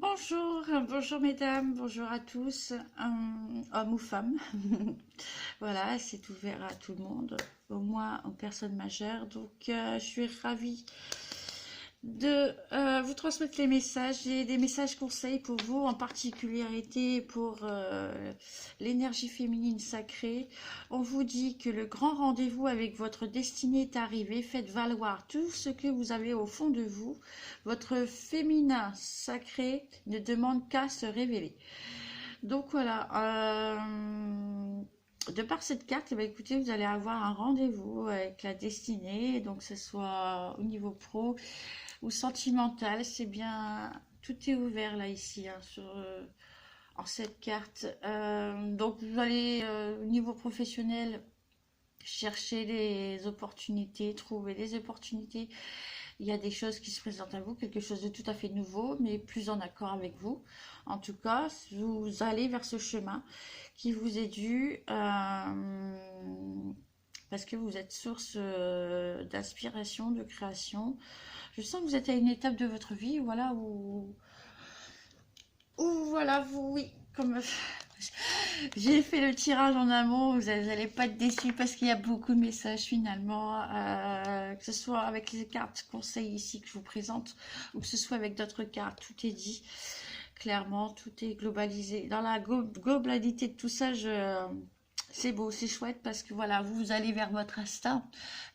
Bonjour, bonjour mesdames, bonjour à tous, hommes ou femmes. Voilà, c'est ouvert à tout le monde, au moins aux personnes majeures. Donc, je suis ravie de vous transmettre les messages. J'ai des messages conseils pour vous, en particularité pour l'énergie féminine sacrée. On vous dit que le grand rendez-vous avec votre destinée est arrivé. Faites valoir tout ce que vous avez au fond de vous. Votre féminin sacré ne demande qu'à se révéler. Donc voilà, de par cette carte, eh bien, écoutez, vous allez avoir un rendez-vous avec la destinée, donc que ce soit au niveau pro ou sentimental, c'est bien, tout est ouvert là ici, hein, en cette carte. Donc vous allez au niveau professionnel chercher des opportunités, trouver des opportunités. Il y a des choses qui se présentent à vous, quelque chose de tout à fait nouveau, mais plus en accord avec vous. En tout cas, vous allez vers ce chemin qui vous est dû parce que vous êtes source d'inspiration, de création. Je sens que vous êtes à une étape de votre vie, voilà, où voilà, vous, oui, comme j'ai fait le tirage en amont, vous n'allez pas être déçus parce qu'il y a beaucoup de messages finalement, que ce soit avec les cartes conseils ici que je vous présente, ou que ce soit avec d'autres cartes, tout est dit, clairement, tout est globalisé. Dans la globalité de tout ça, c'est beau, c'est chouette parce que voilà, vous allez vers votre instinct.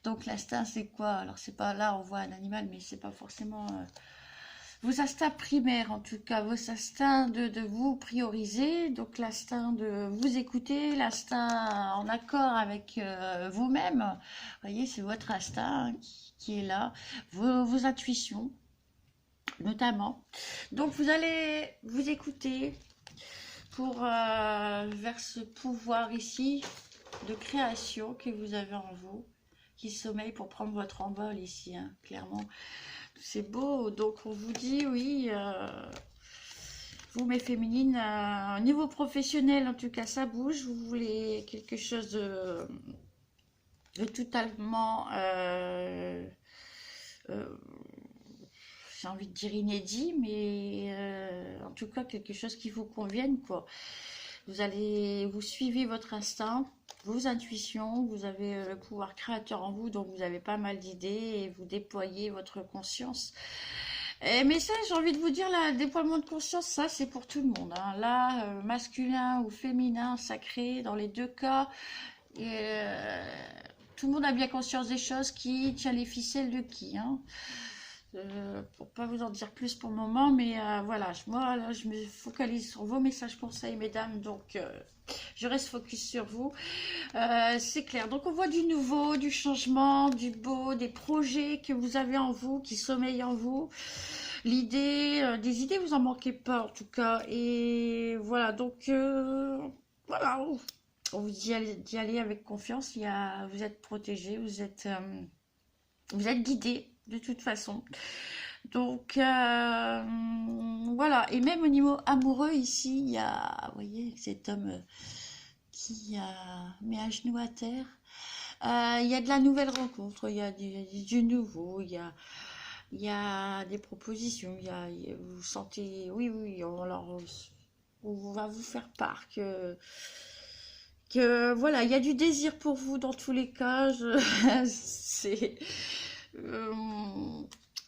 Donc l'instinct c'est quoi? Alors c'est pas là, on voit un animal, mais c'est pas forcément... vos instincts primaires, en tout cas, vos instincts de vous prioriser, donc l'instinct de vous écouter, l'instinct en accord avec vous-même. Vous voyez, c'est votre instinct qui est là, vos intuitions, notamment. Donc, vous allez vous écouter pour vers ce pouvoir ici de création que vous avez en vous, qui sommeille pour prendre votre envol ici, hein, clairement. C'est beau, donc on vous dit, oui, vous mes féminines, au niveau professionnel, en tout cas, ça bouge. Vous voulez quelque chose de totalement, euh, j'ai envie de dire inédit, mais en tout cas, quelque chose qui vous convienne, quoi. Vous suivez votre instinct, vos intuitions, vous avez le pouvoir créateur en vous, donc vous avez pas mal d'idées et vous déployez votre conscience. Mais ça, j'ai envie de vous dire, là, le déploiement de conscience, ça, c'est pour tout le monde, hein. Là, masculin ou féminin, sacré, dans les deux cas, euh, tout le monde a bien conscience des choses, qui tient les ficelles de qui, hein. Pour pas vous en dire plus pour le moment, mais voilà, moi là, je me focalise sur vos messages conseils, mesdames, donc je reste focus sur vous. C'est clair, donc on voit du nouveau, du changement, du beau, des projets que vous avez en vous, qui sommeillent en vous. L'idée, des idées, vous en manquez pas en tout cas, et voilà, donc voilà, on vous dit d'y aller avec confiance, vous êtes protégé, vous êtes guidé de toute façon. Donc voilà, et même au niveau amoureux ici, il y a, vous voyez, cet homme qui met un genou à terre. Il y a de la nouvelle rencontre, il y a du nouveau, il y a des propositions, vous sentez, oui, oui, on va vous faire part que voilà, il y a du désir pour vous dans tous les cas. C'est euh,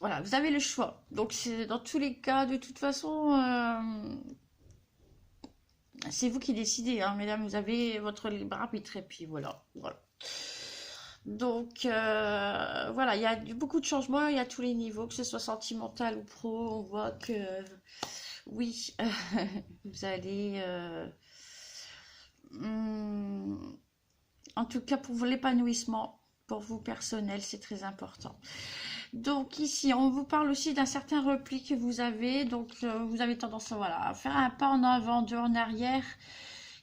voilà, vous avez le choix. Donc c'est dans tous les cas, de toute façon, c'est vous qui décidez, hein, mesdames. Vous avez votre libre arbitre et puis voilà, voilà. Donc voilà, il y a beaucoup de changements, il y a tous les niveaux, que ce soit sentimental ou pro. On voit que oui, vous allez en tout cas pour l'épanouissement, pour vous personnel, c'est très important. Donc ici, on vous parle aussi d'un certain repli que vous avez. Donc vous avez tendance voilà, à faire un pas en avant, deux en arrière.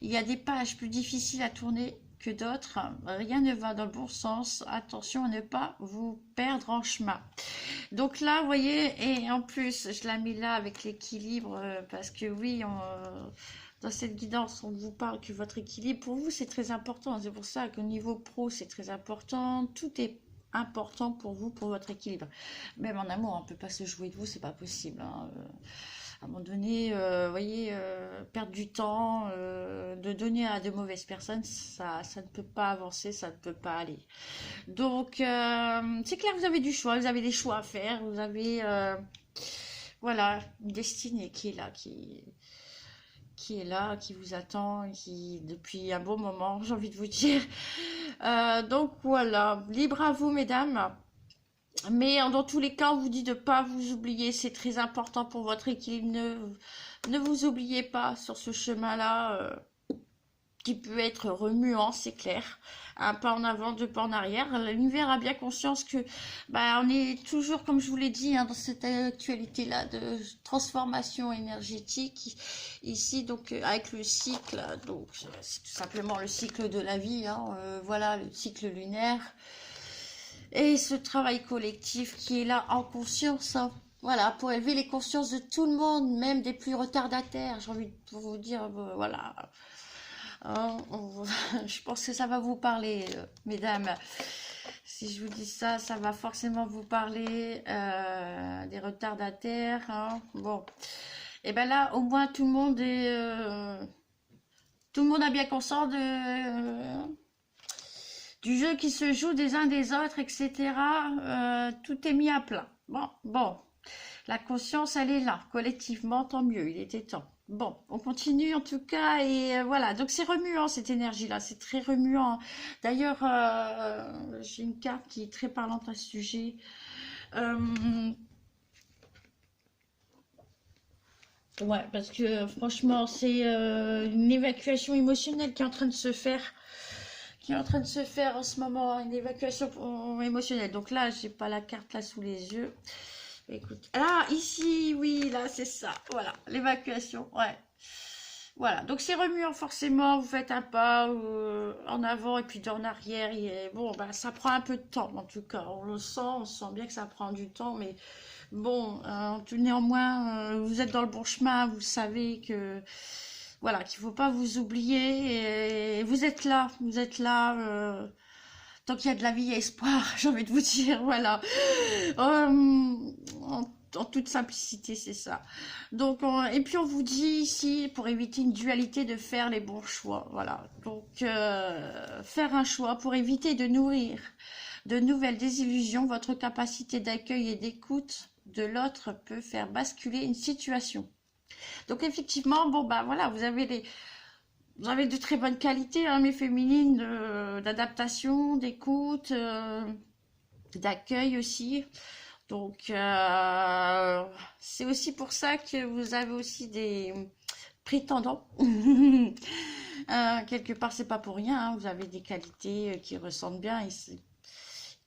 Il y a des pages plus difficiles à tourner que d'autres. Rien ne va dans le bon sens. Attention à ne pas vous perdre en chemin. Donc là, vous voyez, et en plus, je la mets là avec l'équilibre parce que oui, dans cette guidance, on vous parle que votre équilibre, pour vous, c'est très important. C'est pour ça qu'au niveau pro, c'est très important. Tout est important pour vous, pour votre équilibre. Même en amour, on ne peut pas se jouer de vous, c'est pas possible, hein. À un moment donné, vous voyez, perdre du temps, de donner à de mauvaises personnes, ça ne peut pas avancer, ça ne peut pas aller. Donc, c'est clair, vous avez du choix, vous avez des choix à faire, vous avez, voilà, une destinée qui est là, qui est là, qui vous attend, qui depuis un bon moment, j'ai envie de vous dire. Donc voilà, libre à vous, mesdames. Mais dans tous les cas, on vous dit de ne pas vous oublier, c'est très important pour votre équilibre. Ne vous oubliez pas sur ce chemin-là, qui peut être remuant, c'est clair. Un pas en avant, deux pas en arrière. L'univers a bien conscience que bah, on est toujours, comme je vous l'ai dit, hein, dans cette actualité-là de transformation énergétique. Ici, donc, avec le cycle, donc c'est tout simplement le cycle de la vie, hein, voilà, le cycle lunaire. Et ce travail collectif qui est là en conscience, hein. Voilà, pour élever les consciences de tout le monde, même des plus retardataires. J'ai envie de vous dire, voilà. Hein, je pense que ça va vous parler, mesdames. Si je vous dis ça, ça va forcément vous parler des retardataires. Hein. Bon, et ben là, au moins tout le monde est, tout le monde a bien conscience du jeu qui se joue des uns des autres, etc. Tout est mis à plat. Bon, la conscience, elle est là, collectivement, tant mieux, il était temps. Bon, on continue en tout cas, et voilà, donc c'est remuant cette énergie-là, c'est très remuant. D'ailleurs, j'ai une carte qui est très parlante à ce sujet. Ouais, parce que franchement, c'est une évacuation émotionnelle qui est en train de se faire. Qui est en train de se faire en ce moment, une évacuation émotionnelle. Donc là, j'ai pas la carte là sous les yeux. Écoute, ah, ici, oui, là, c'est ça. Voilà, l'évacuation, ouais. Voilà, donc c'est remuant forcément, vous faites un pas en avant et puis en arrière. Et bon, bah, ça prend un peu de temps, en tout cas. On sent bien que ça prend du temps, mais bon, néanmoins, vous êtes dans le bon chemin, vous savez que voilà, qu'il faut pas vous oublier. Et vous êtes là, tant qu'il y a de la vie, il y a espoir, j'ai envie de vous dire, voilà. En toute simplicité, c'est ça. Donc, et puis on vous dit ici, pour éviter une dualité, de faire les bons choix, voilà. Donc, faire un choix pour éviter de nourrir de nouvelles désillusions, votre capacité d'accueil et d'écoute de l'autre peut faire basculer une situation. Donc effectivement, bon bah voilà, vous avez de très bonnes qualités, hein, mes féminines, d'adaptation, d'écoute, d'accueil aussi. Donc c'est aussi pour ça que vous avez aussi des prétendants. Quelque part, c'est pas pour rien, hein, vous avez des qualités qui ressentent bien.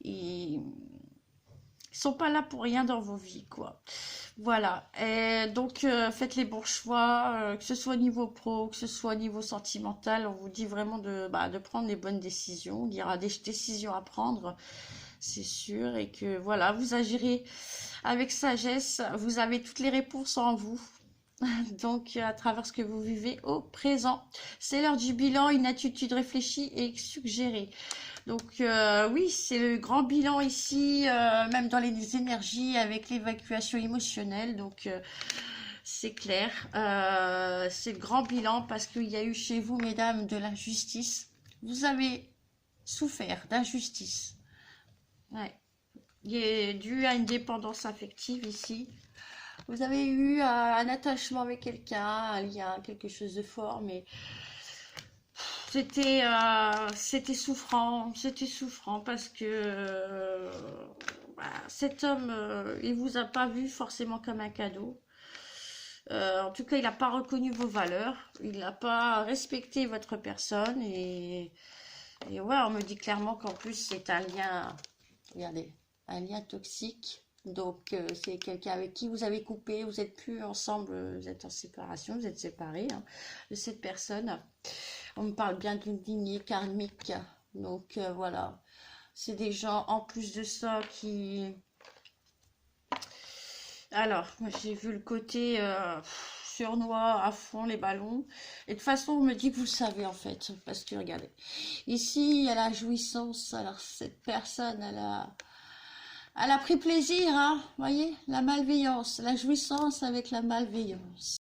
Ils sont pas là pour rien dans vos vies, quoi. Voilà, et donc faites les bons choix, que ce soit au niveau pro, que ce soit au niveau sentimental, on vous dit vraiment de prendre les bonnes décisions. Il y aura des décisions à prendre, c'est sûr, et que voilà, vous agirez avec sagesse, vous avez toutes les réponses en vous. Donc, à travers ce que vous vivez au présent. C'est l'heure du bilan, une attitude réfléchie et suggérée. Donc oui, c'est le grand bilan ici, même dans les énergies avec l'évacuation émotionnelle. Donc c'est clair, c'est le grand bilan parce qu'il y a eu chez vous, mesdames, de l'injustice. Vous avez souffert d'injustice. Ouais. Il est dû à une dépendance affective ici. Vous avez eu un attachement avec quelqu'un, un lien, quelque chose de fort, mais c'était souffrant parce que cet homme, il vous a pas vu forcément comme un cadeau. En tout cas, il n'a pas reconnu vos valeurs, il n'a pas respecté votre personne et ouais, on me dit clairement qu'en plus c'est un lien, regardez, un lien toxique. Donc c'est quelqu'un avec qui vous avez coupé, vous n'êtes plus ensemble, vous êtes en séparation, vous êtes séparés, hein, de cette personne. On me parle bien d'une lignée karmique. Donc voilà. C'est des gens en plus de ça qui... Alors, moi j'ai vu le côté surnois à fond les ballons. Et de toute façon, on me dit que vous le savez en fait. Parce que regardez. Ici, il y a la jouissance. Alors cette personne, Elle a pris plaisir, hein, voyez, la malveillance, la jouissance avec la malveillance.